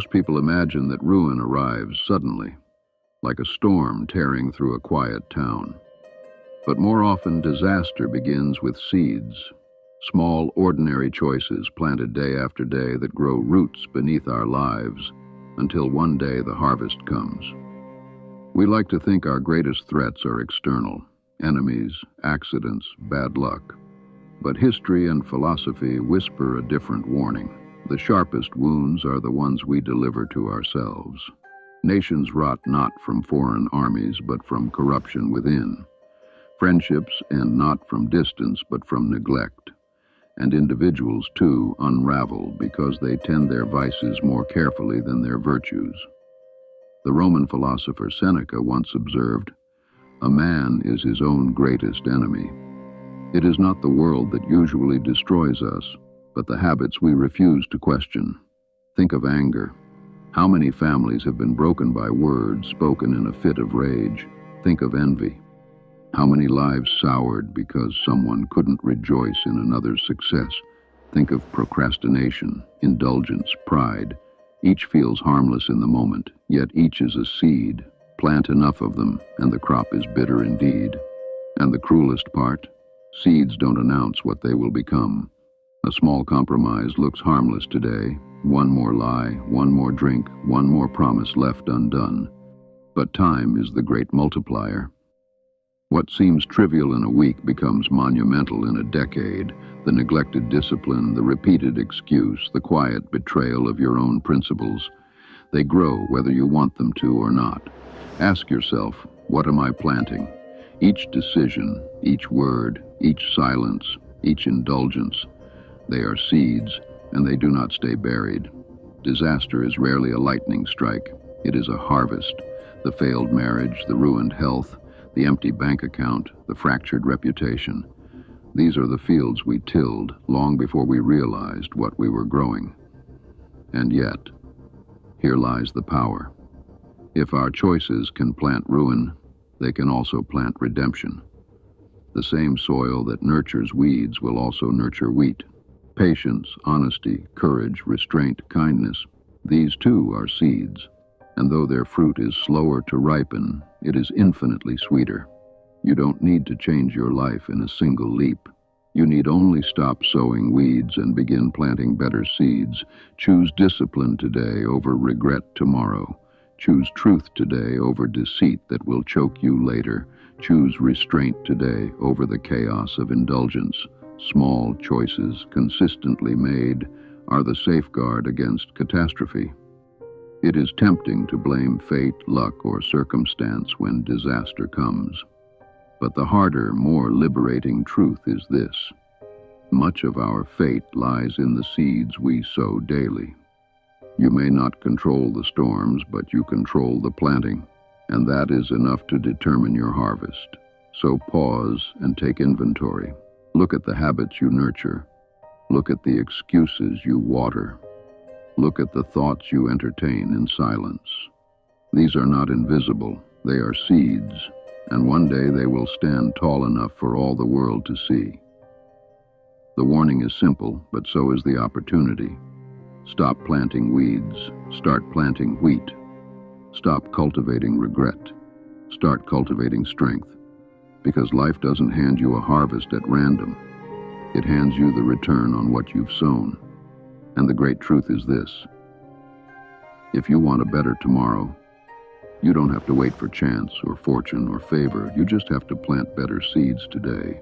Most people imagine that ruin arrives suddenly, like a storm tearing through a quiet town. But more often, disaster begins with seeds, small, ordinary choices planted day after day that grow roots beneath our lives until one day the harvest comes. We like to think our greatest threats are external, enemies, accidents, bad luck. But history and philosophy whisper a different warning. The sharpest wounds are the ones we deliver to ourselves. Nations rot not from foreign armies, but from corruption within. Friendships end not from distance, but from neglect. And individuals, too, unravel because they tend their vices more carefully than their virtues. The Roman philosopher Seneca once observed, "A man is his own greatest enemy." It is not the world that usually destroys us, but the habits we refuse to question. Think of anger. How many families have been broken by words spoken in a fit of rage? Think of envy. How many lives soured because someone couldn't rejoice in another's success? Think of procrastination, indulgence, pride. Each feels harmless in the moment, yet each is a seed. Plant enough of them, and the crop is bitter indeed. And the cruelest part? Seeds don't announce what they will become. A small compromise looks harmless today. One more lie, one more drink, one more promise left undone. But time is the great multiplier. What seems trivial in a week becomes monumental in a decade. The neglected discipline, the repeated excuse, the quiet betrayal of your own principles. They grow whether you want them to or not. Ask yourself, what am I planting? Each decision, each word, each silence, each indulgence. They are seeds, and they do not stay buried. Disaster is rarely a lightning strike. It is a harvest. The failed marriage, the ruined health, the empty bank account, the fractured reputation. These are the fields we tilled long before we realized what we were growing. And yet, here lies the power. If our choices can plant ruin, they can also plant redemption. The same soil that nurtures weeds will also nurture wheat. Patience, honesty, courage, restraint, kindness, these too are seeds. And though their fruit is slower to ripen, it is infinitely sweeter. You don't need to change your life in a single leap. You need only stop sowing weeds and begin planting better seeds. Choose discipline today over regret tomorrow. Choose truth today over deceit that will choke you later. Choose restraint today over the chaos of indulgence. Small choices, consistently made, are the safeguard against catastrophe. It is tempting to blame fate, luck, or circumstance when disaster comes. But the harder, more liberating truth is this. Much of our fate lies in the seeds we sow daily. You may not control the storms, but you control the planting, and that is enough to determine your harvest. So pause and take inventory. Look at the habits you nurture. Look at the excuses you water. Look at the thoughts you entertain in silence. These are not invisible, they are seeds, and one day they will stand tall enough for all the world to see. The warning is simple, but so is the opportunity. Stop planting weeds, start planting wheat. Stop cultivating regret, start cultivating strength. Because life doesn't hand you a harvest at random. It hands you the return on what you've sown. And the great truth is this. If you want a better tomorrow, you don't have to wait for chance or fortune or favor. You just have to plant better seeds today.